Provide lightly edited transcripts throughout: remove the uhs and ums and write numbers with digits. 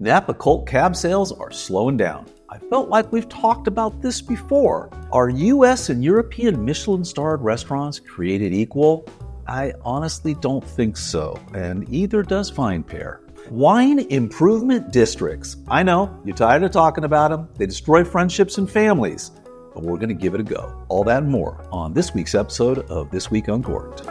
Napa cult cab sales are slowing down. I felt like we've talked about this before. Are US and European Michelin-starred restaurants created equal? I honestly don't think so, and either does VinePair. Wine improvement districts. I know, you're tired of talking about them. They destroy friendships and families, but we're going to give it a go. All that and more on this week's episode of This Week Uncorked.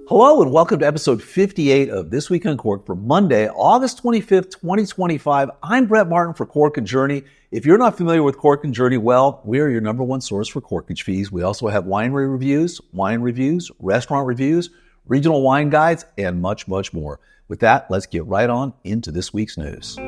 Hello and welcome to episode 58 of This Week Uncorked for Monday, August 25th, 2025. I'm Brett Martin for Cork & Journey. If you're not familiar with Cork & Journey, well, we are your number one source for corkage fees. We also have winery reviews, wine reviews, restaurant reviews, regional wine guides, and much, much more. With that, let's get right on into this week's news.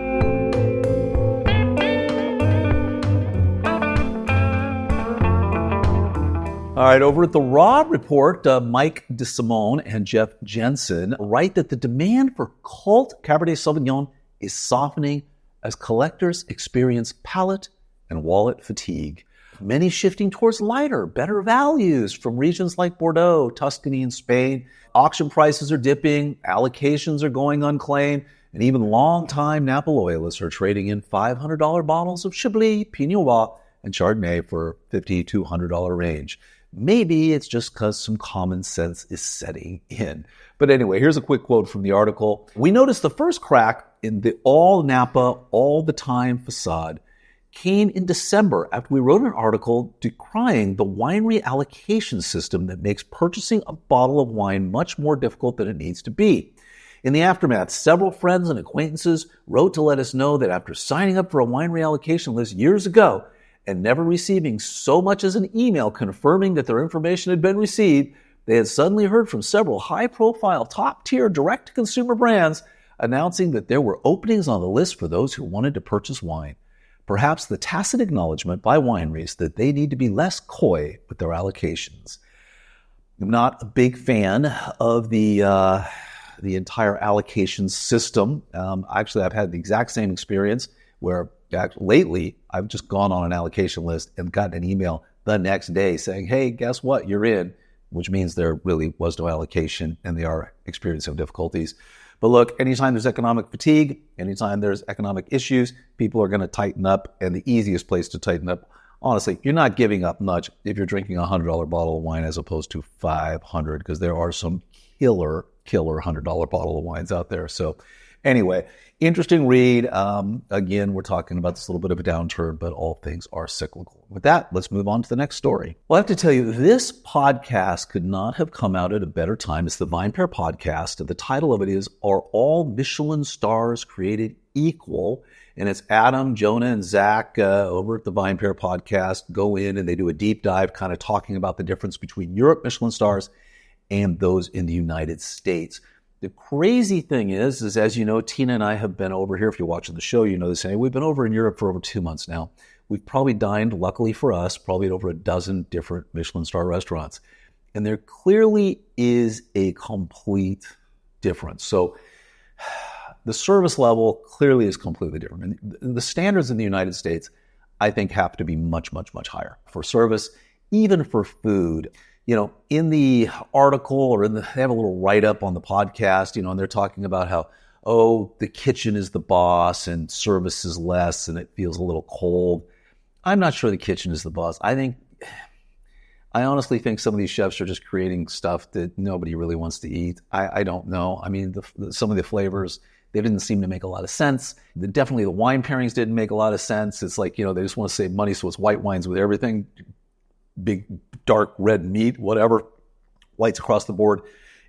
All right, over at the Raw Report, Mike DeSimone and Jeff Jensen write that the demand for cult Cabernet Sauvignon is softening as collectors experience palate and wallet fatigue. Many shifting towards lighter, better values from regions like Bordeaux, Tuscany, and Spain. Auction prices are dipping, allocations are going unclaimed, and even long-time Napa loyalists are trading in $500 bottles of Chablis, Pinot Noir, and Chardonnay for $50 to $100 range. Maybe it's just because some common sense is setting in. But anyway, here's a quick quote from the article. We noticed the first crack in the all Napa, all the time facade came in December after we wrote an article decrying the winery allocation system that makes purchasing a bottle of wine much more difficult than it needs to be. In the aftermath, several friends and acquaintances wrote to let us know that after signing up for a winery allocation list years ago, and never receiving so much as an email confirming that their information had been received, they had suddenly heard from several high-profile, top-tier direct-to-consumer brands announcing that there were openings on the list for those who wanted to purchase wine. Perhaps the tacit acknowledgement by wineries that they need to be less coy with their allocations. I'm not a big fan of the entire allocation system. Actually, I've had the exact same experience where lately, I've just gone on an allocation list and gotten an email the next day saying, hey, guess what? You're in, which means there really was no allocation and they are experiencing difficulties. But look, anytime there's economic fatigue, anytime there's economic issues, people are going to tighten up. And the easiest place to tighten up, honestly, you're not giving up much if you're drinking a $100 bottle of wine as opposed to $500, because there are some killer $100 bottle of wines out there. So anyway, interesting read. Again, we're talking about this little bit of a downturn, but all things are cyclical. With that, let's move on to the next story. Well, I have to tell you, this podcast could not have come out at a better time. It's the VinePair podcast. The title of it is, Are All Michelin Stars Created Equal? And it's Adam, Jonah, and Zach over at the VinePair podcast go in and they do a deep dive kind of talking about the difference between Europe Michelin stars and those in the United States. The crazy thing is as you know, Tina and I have been over here. If you're watching the show, you know this. We've been over in Europe for over 2 months now. We've probably dined, luckily for us, probably at over a dozen different Michelin star restaurants. And there clearly is a complete difference. So the service level clearly is completely different. And the standards in the United States, I think, have to be much, much, much higher for service, even for food. You know, in the article or they have a little write-up on the podcast, and they're talking about how, the kitchen is the boss and service is less and it feels a little cold. I'm not sure the kitchen is the boss. I honestly think some of these chefs are just creating stuff that nobody really wants to eat. I don't know. I mean, some of the flavors, they didn't seem to make a lot of sense. Definitely the wine pairings didn't make a lot of sense. It's like, they just want to save money, so it's white wines with everything. Big, dark red meat, whatever, whites across the board.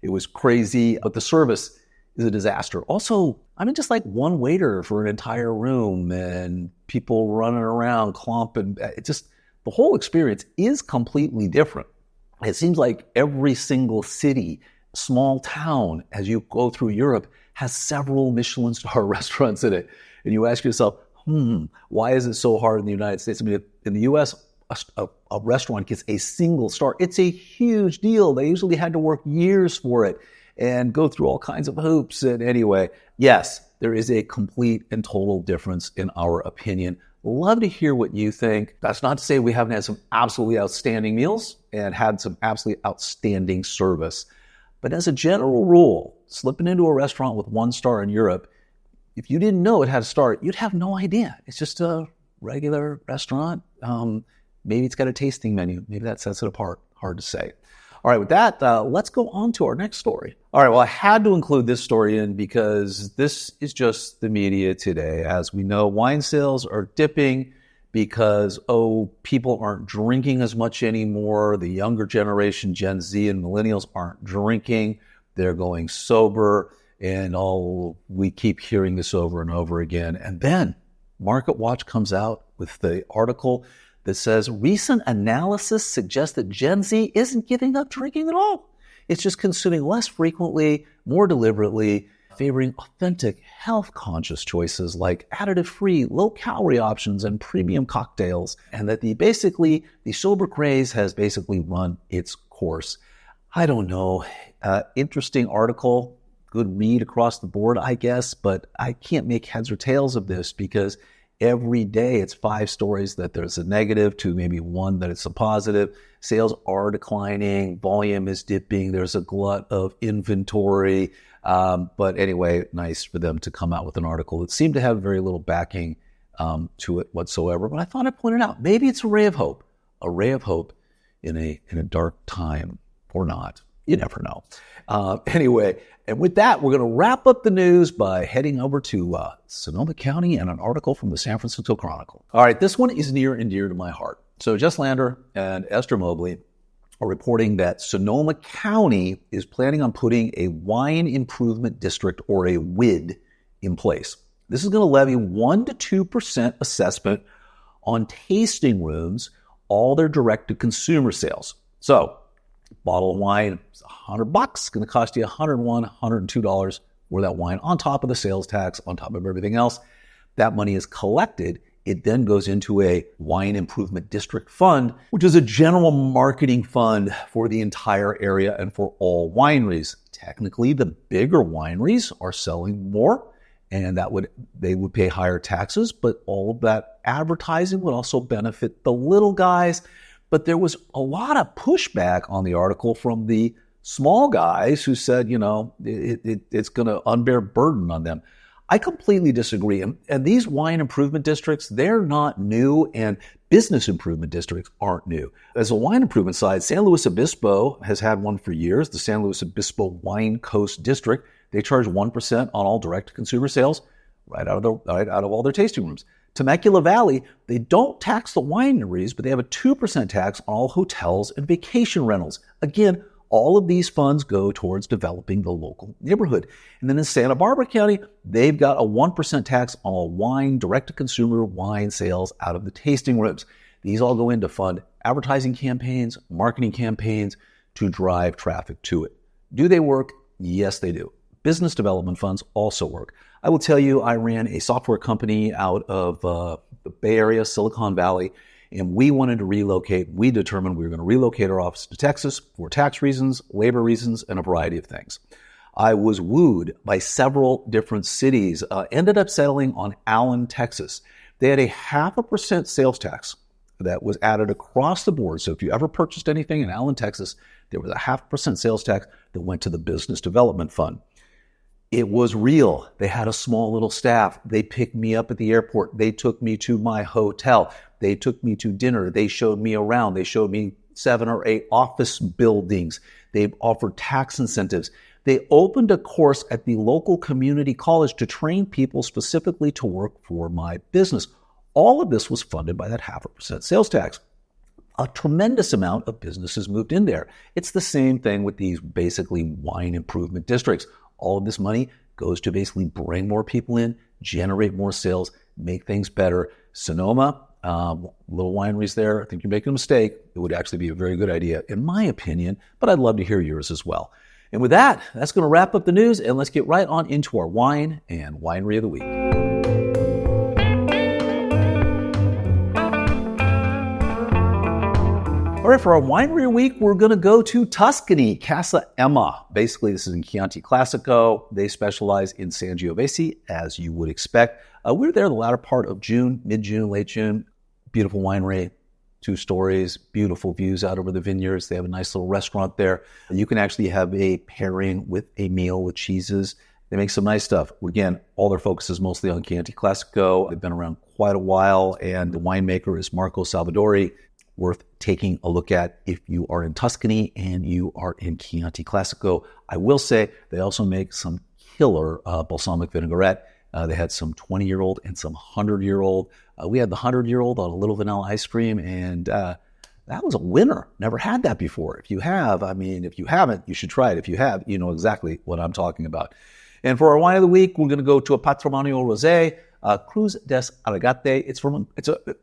It was crazy, but the service is a disaster. Also, just like one waiter for an entire room and people running around clumping. The whole experience is completely different. It seems like every single city, small town, as you go through Europe, has several Michelin star restaurants in it. And you ask yourself, why is it so hard in the United States? In the U.S., a restaurant gets a single star. It's a huge deal. They usually had to work years for it and go through all kinds of hoops. And anyway, yes, there is a complete and total difference in our opinion. Love to hear what you think. That's not to say we haven't had some absolutely outstanding meals and had some absolutely outstanding service. But as a general rule, slipping into a restaurant with 1 star in Europe, if you didn't know it had a star, you'd have no idea. It's just a regular restaurant. Maybe it's got a tasting menu. Maybe that sets it apart. Hard to say. All right, with that, let's go on to our next story. All right, well, I had to include this story in because this is just the media today. As we know, wine sales are dipping because, people aren't drinking as much anymore. The younger generation, Gen Z and millennials, aren't drinking. They're going sober. And we keep hearing this over and over again. And then Market Watch comes out with the article that says recent analysis suggests that Gen Z isn't giving up drinking at all. It's just consuming less frequently, more deliberately, favoring authentic, health-conscious choices like additive-free, low-calorie options and premium cocktails, and that the sober craze has basically run its course. I don't know. Interesting article, good read across the board, I guess, but I can't make heads or tails of this because every day it's 5 stories that there's a negative to maybe 1 that it's a positive. Sales are declining. Volume is dipping. There's a glut of inventory. But anyway, nice for them to come out with an article that seemed to have very little backing to it whatsoever. But I thought I'd point it out. Maybe it's a ray of hope in a dark time or not. You never know. Anyway, and with that, we're going to wrap up the news by heading over to Sonoma County and an article from the San Francisco Chronicle. All right, this one is near and dear to my heart. So Jess Lander and Esther Mobley are reporting that Sonoma County is planning on putting a wine improvement district, or a WID, in place. This is going to levy 1% to 2% assessment on tasting rooms, all their direct-to-consumer sales. So, bottle of wine is $100. It's going to cost you $101, $102 for that wine on top of the sales tax, on top of everything else. That money is collected. It then goes into a wine improvement district fund, which is a general marketing fund for the entire area and for all wineries. Technically, the bigger wineries are selling more, and they would pay higher taxes, but all of that advertising would also benefit the little guys. But there was a lot of pushback on the article from the small guys who said, it's going to unbear burden on them. I completely disagree. And these wine improvement districts, they're not new, and business improvement districts aren't new. As a wine improvement side, San Luis Obispo has had one for years, the San Luis Obispo Wine Coast District. They charge 1% on all direct-to-consumer sales right out of all their tasting rooms. Temecula Valley, they don't tax the wineries, but they have a 2% tax on all hotels and vacation rentals. Again, all of these funds go towards developing the local neighborhood. And then in Santa Barbara County, they've got a 1% tax on all direct-to-consumer wine sales out of the tasting rooms. These all go in to fund advertising campaigns, marketing campaigns to drive traffic to it. Do they work? Yes, they do. Business development funds also work. I will tell you, I ran a software company out of the Bay Area, Silicon Valley, and we wanted to relocate. We determined we were going to relocate our office to Texas for tax reasons, labor reasons, and a variety of things. I was wooed by several different cities, ended up settling on Allen, Texas. They had a 0.5% sales tax that was added across the board. So if you ever purchased anything in Allen, Texas, there was a 0.5% sales tax that went to the business development fund. It was real. They had a small little staff. They picked me up at the airport. They took me to my hotel. They took me to dinner. They showed me around. They showed me 7 or 8 office buildings. They offered tax incentives. They opened a course at the local community college to train people specifically to work for my business. All of this was funded by that 0.5% sales tax. A tremendous amount of businesses moved in there. It's the same thing with these basically wine improvement districts. All of this money goes to basically bring more people in, generate more sales, make things better. Sonoma, little wineries there. I think you're making a mistake. It would actually be a very good idea, in my opinion, but I'd love to hear yours as well. And with that, that's going to wrap up the news, and let's get right on into our wine and winery of the week. All right, for our winery week, we're going to go to Tuscany, Casa Emma. Basically, this is in Chianti Classico. They specialize in Sangiovese, as you would expect. We were there the latter part of June, mid-June, late June. Beautiful winery, 2 stories, beautiful views out over the vineyards. They have a nice little restaurant there. You can actually have a pairing with a meal with cheeses. They make some nice stuff. Again, all their focus is mostly on Chianti Classico. They've been around quite a while, and the winemaker is Marco Salvadori. Worth taking a look at if you are in Tuscany and you are in Chianti Classico. I will say they also make some killer balsamic vinaigrette. They had some 20-year-old and some 100-year-old. We had the 100-year-old on a little vanilla ice cream, and that was a winner. Never had that before. If you have, if you haven't, you should try it. If you have, you know exactly what I'm talking about. And for our wine of the week, we're going to go to a Patrimonio Rosé, Craze des Agriate. It's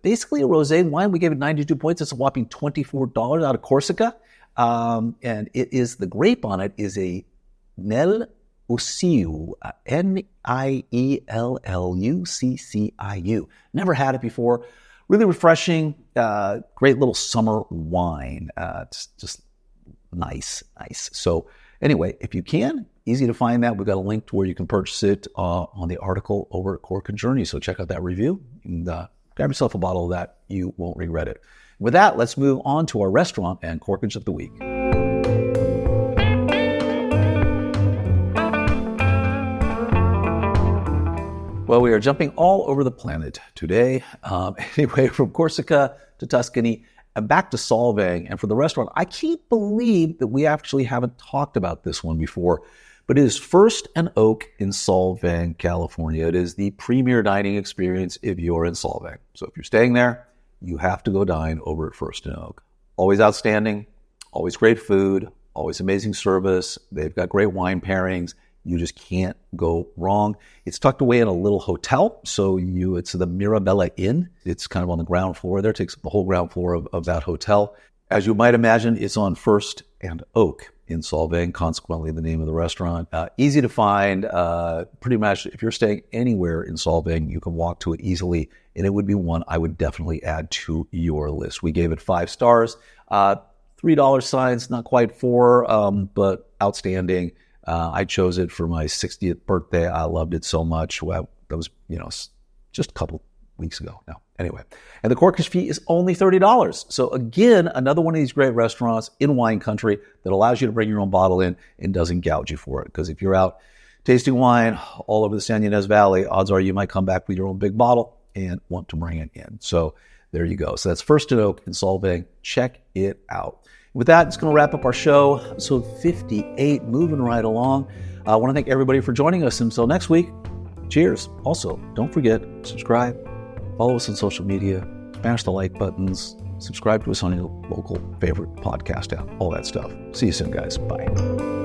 basically a rosé wine. We gave it 92 points. It's a whopping $24 out of Corsica. And it is, the grape on it is a Nel Ucciu, Niellucciu. Never had it before. Really refreshing, great little summer wine. It's just nice. So anyway, if you can, easy to find that. We've got a link to where you can purchase it on the article over at Cork and Journey. So check out that review and grab yourself a bottle of that. You won't regret it. With that, let's move on to our restaurant and Corkage of the week. Well, we are jumping all over the planet today. Anyway, from Corsica to Tuscany and back to Solvang. And for the restaurant, I can't believe that we actually haven't talked about this one before, but it is First and Oak in Solvang, California. It is the premier dining experience if you're in Solvang. So if you're staying there, you have to go dine over at First and Oak. Always outstanding, always great food, always amazing service. They've got great wine pairings. You just can't go wrong. It's tucked away in a little hotel. So it's the Mirabella Inn. It's kind of on the ground floor there. It takes up the whole ground floor of that hotel. As you might imagine, it's on First and Oak in Solvang, consequently the name of the restaurant. Easy to find. Pretty much if you're staying anywhere in Solvang, you can walk to it easily. And it would be one I would definitely add to your list. We gave it 5 stars. $3 signs, not quite 4, but outstanding. I chose it for my 60th birthday. I loved it so much. Well, that was, just a couple weeks ago now. Anyway, and the Corkage fee is only $30. So again, another one of these great restaurants in wine country that allows you to bring your own bottle in and doesn't gouge you for it. Because if you're out tasting wine all over the San Ynez Valley, odds are you might come back with your own big bottle and want to bring it in. So there you go. So that's First and Oak in Solvang. Check it out. With that, it's going to wrap up our show. Episode 58, moving right along. I want to thank everybody for joining us. Until next week, cheers. Also, don't forget, subscribe, follow us on social media, smash the like buttons, subscribe to us on your local favorite podcast app, all that stuff. See you soon, guys. Bye.